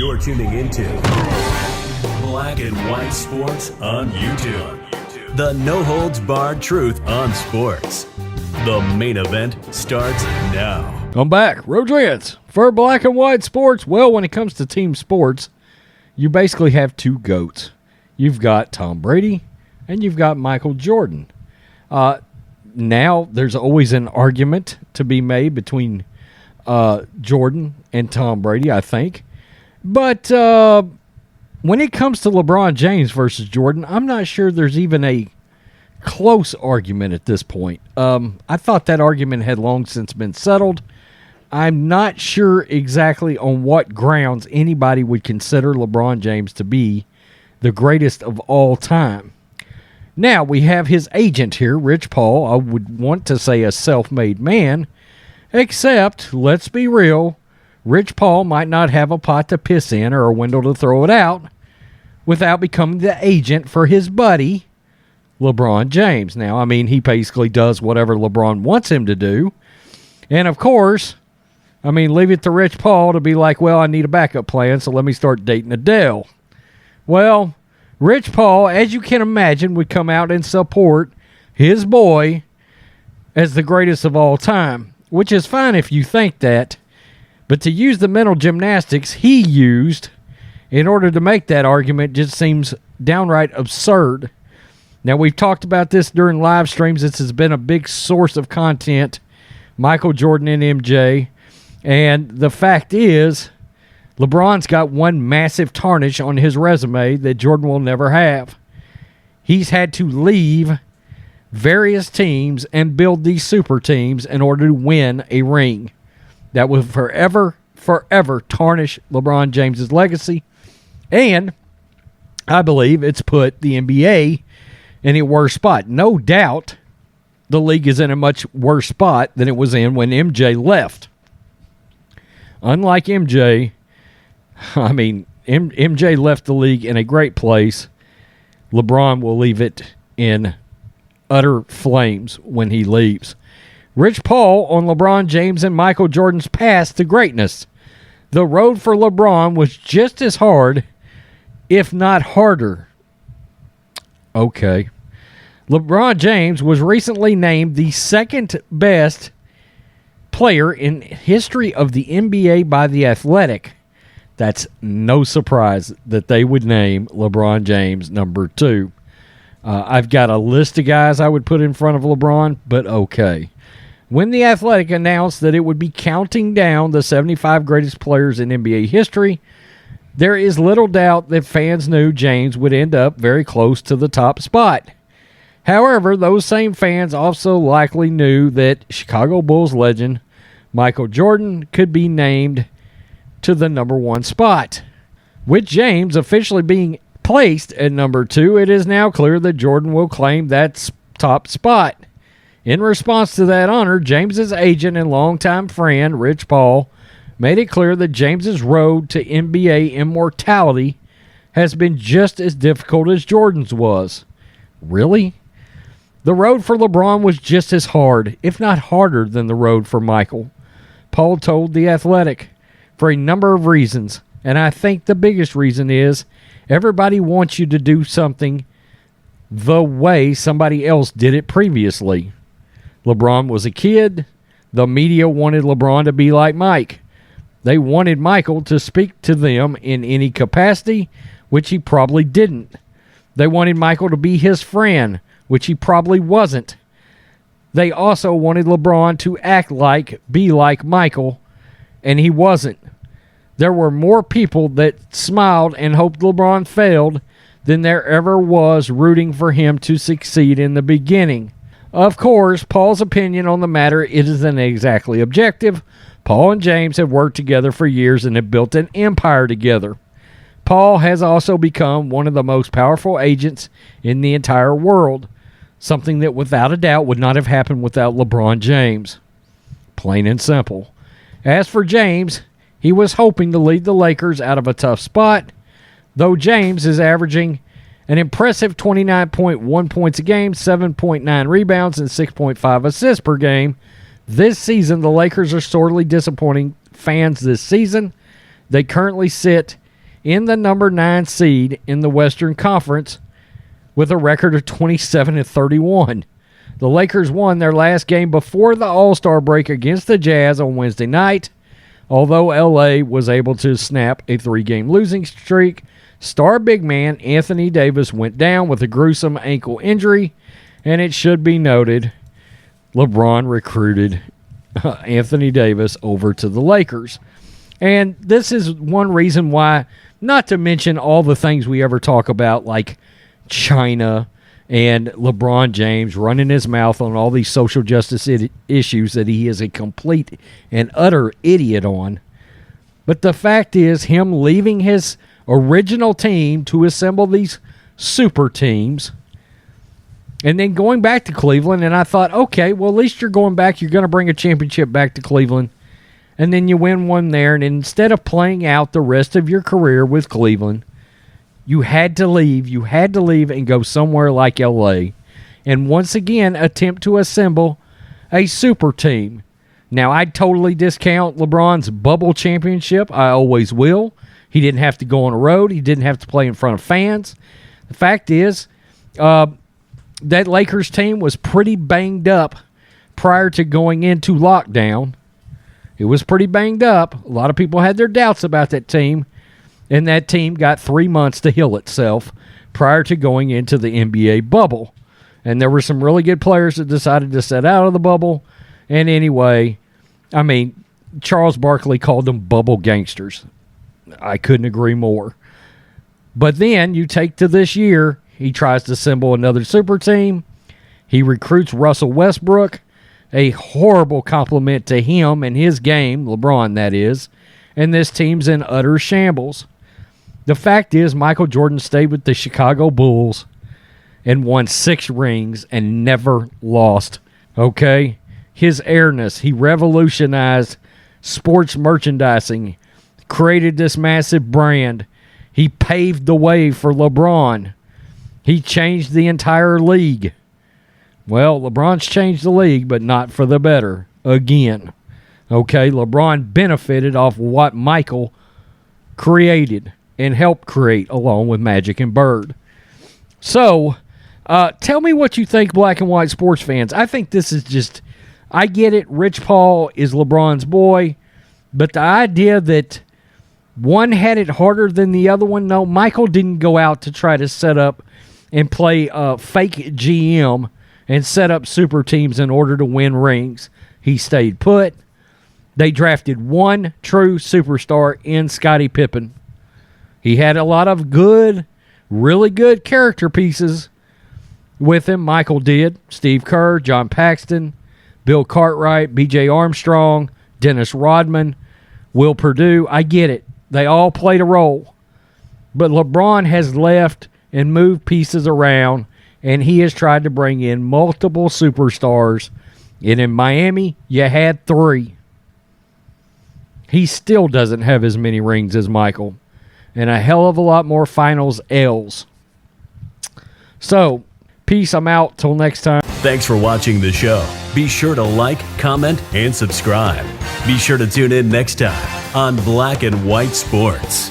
You're tuning into Black and White Sports on YouTube. The no-holds-barred truth on sports. The main event starts now. I'm back. Rodriguez for Black and White Sports. Well, when it comes to team sports, you basically have two GOATs. You've got Tom Brady and you've got Michael Jordan. Now, there's always an argument to be made between Jordan and Tom Brady, I think. But when it comes to LeBron James versus Jordan, I'm not sure there's even a close argument at this point. I thought that argument had long since been settled. I'm not sure exactly on what grounds anybody would consider LeBron James to be the greatest of all time. Now, we have his agent here, Rich Paul. I would want to say a self-made man, except, let's be real, Rich Paul might not have a pot to piss in or a window to throw it out without becoming the agent for his buddy, LeBron James. Now, I mean, he basically does whatever LeBron wants him to do. And, of course, I mean, leave it to Rich Paul to be like, well, I need a backup plan, so let me start dating Adele. Well, Rich Paul, as you can imagine, would come out and support his boy as the greatest of all time, which is fine if you think that. But to use the mental gymnastics he used in order to make that argument just seems downright absurd. Now, we've talked about this during live streams. This has been a big source of content, Michael Jordan and MJ. And the fact is, LeBron's got one massive tarnish on his resume that Jordan will never have. He's had to leave various teams and build these super teams in order to win a ring. That will forever tarnish LeBron James's legacy. And I believe it's put the NBA in a worse spot. No doubt the league is in a much worse spot than it was in when MJ left. Unlike MJ, I mean, MJ left the league in a great place. LeBron will leave it in utter flames when he leaves. Rich Paul on LeBron James and Michael Jordan's path to greatness. The road for LeBron was just as hard, if not harder. Okay. LeBron James was recently named the second best player in history of the NBA by The Athletic. That's no surprise that they would name LeBron James number 2. I've got a list of guys I would put in front of LeBron, but okay. When The Athletic announced that it would be counting down the 75 greatest players in NBA history, there is little doubt that fans knew James would end up very close to the top spot. However, those same fans also likely knew that Chicago Bulls legend Michael Jordan could be named to the number 1 spot. With James officially being placed at number 2, it is now clear that Jordan will claim that top spot. In response to that honor, James's agent and longtime friend, Rich Paul, made it clear that James's road to NBA immortality has been just as difficult as Jordan's was. Really? The road for LeBron was just as hard, if not harder, than the road for Michael. Paul told The Athletic, for a number of reasons, and I think the biggest reason is everybody wants you to do something the way somebody else did it previously. LeBron was a kid. The media wanted LeBron to be like Mike. They wanted Michael to speak to them in any capacity, which he probably didn't. They wanted Michael to be his friend, which he probably wasn't. They also wanted LeBron to be like Michael, and he wasn't. There were more people that smiled and hoped LeBron failed than there ever was rooting for him to succeed in the beginning. Of course, Paul's opinion on the matter isn't exactly objective. Paul and James have worked together for years and have built an empire together. Paul has also become one of the most powerful agents in the entire world, something that without a doubt would not have happened without LeBron James. Plain and simple. As for James, he was hoping to lead the Lakers out of a tough spot, though James is averaging an impressive 29.1 points a game, 7.9 rebounds, and 6.5 assists per game. This season, the Lakers are sorely disappointing fans this season. They currently sit in the number 9 seed in the Western Conference with a record of 27-31. The Lakers won their last game before the All-Star break against the Jazz on Wednesday night. Although LA was able to snap a 3-game losing streak, star big man Anthony Davis went down with a gruesome ankle injury, and it should be noted LeBron recruited Anthony Davis over to the Lakers. And this is one reason why, not to mention all the things we ever talk about, like China and LeBron James running his mouth on all these social justice issues that he is a complete and utter idiot on. But the fact is, him leaving his original team to assemble these super teams and then going back to Cleveland, and I thought, okay, well, at least you're going back. You're going to bring a championship back to Cleveland, and then you win one there, and instead of playing out the rest of your career with Cleveland, you had to leave. You had to leave and go somewhere like LA and once again attempt to assemble a super team. Now, I totally discount LeBron's bubble championship. I always will. He didn't have to go on a road. He didn't have to play in front of fans. The fact is, that Lakers team was pretty banged up prior to going into lockdown. It was pretty banged up. A lot of people had their doubts about that team. And that team got 3 months to heal itself prior to going into the NBA bubble. And there were some really good players that decided to set out of the bubble. And anyway, I mean, Charles Barkley called them bubble gangsters. I couldn't agree more. But then you take to this year, he tries to assemble another super team. He recruits Russell Westbrook, a horrible compliment to him and his game, LeBron that is. And this team's in utter shambles. The fact is, Michael Jordan stayed with the Chicago Bulls and won 6 rings and never lost. Okay? His airness, he revolutionized sports merchandising, created this massive brand. He paved the way for LeBron. He changed the entire league. Well, LeBron's changed the league, but not for the better. Again. Okay? LeBron benefited off what Michael created and helped create along with Magic and Bird. So, tell me what you think, black and white sports fans. I think this is just, I get it, Rich Paul is LeBron's boy, but the idea that one had it harder than the other one, no, Michael didn't go out to try to set up and play fake GM and set up super teams in order to win rings. He stayed put. They drafted one true superstar in Scottie Pippen. He had a lot of good, really good character pieces with him. Michael did. Steve Kerr, John Paxton, Bill Cartwright, B.J. Armstrong, Dennis Rodman, Will Perdue. I get it. They all played a role. But LeBron has left and moved pieces around, and he has tried to bring in multiple superstars. And in Miami, you had 3. He still doesn't have as many rings as Michael, and a hell of a lot more finals L's. So, peace. I'm out. Till next time. Thanks for watching the show. Be sure to like, comment, and subscribe. Be sure to tune in next time on Black and White Sports.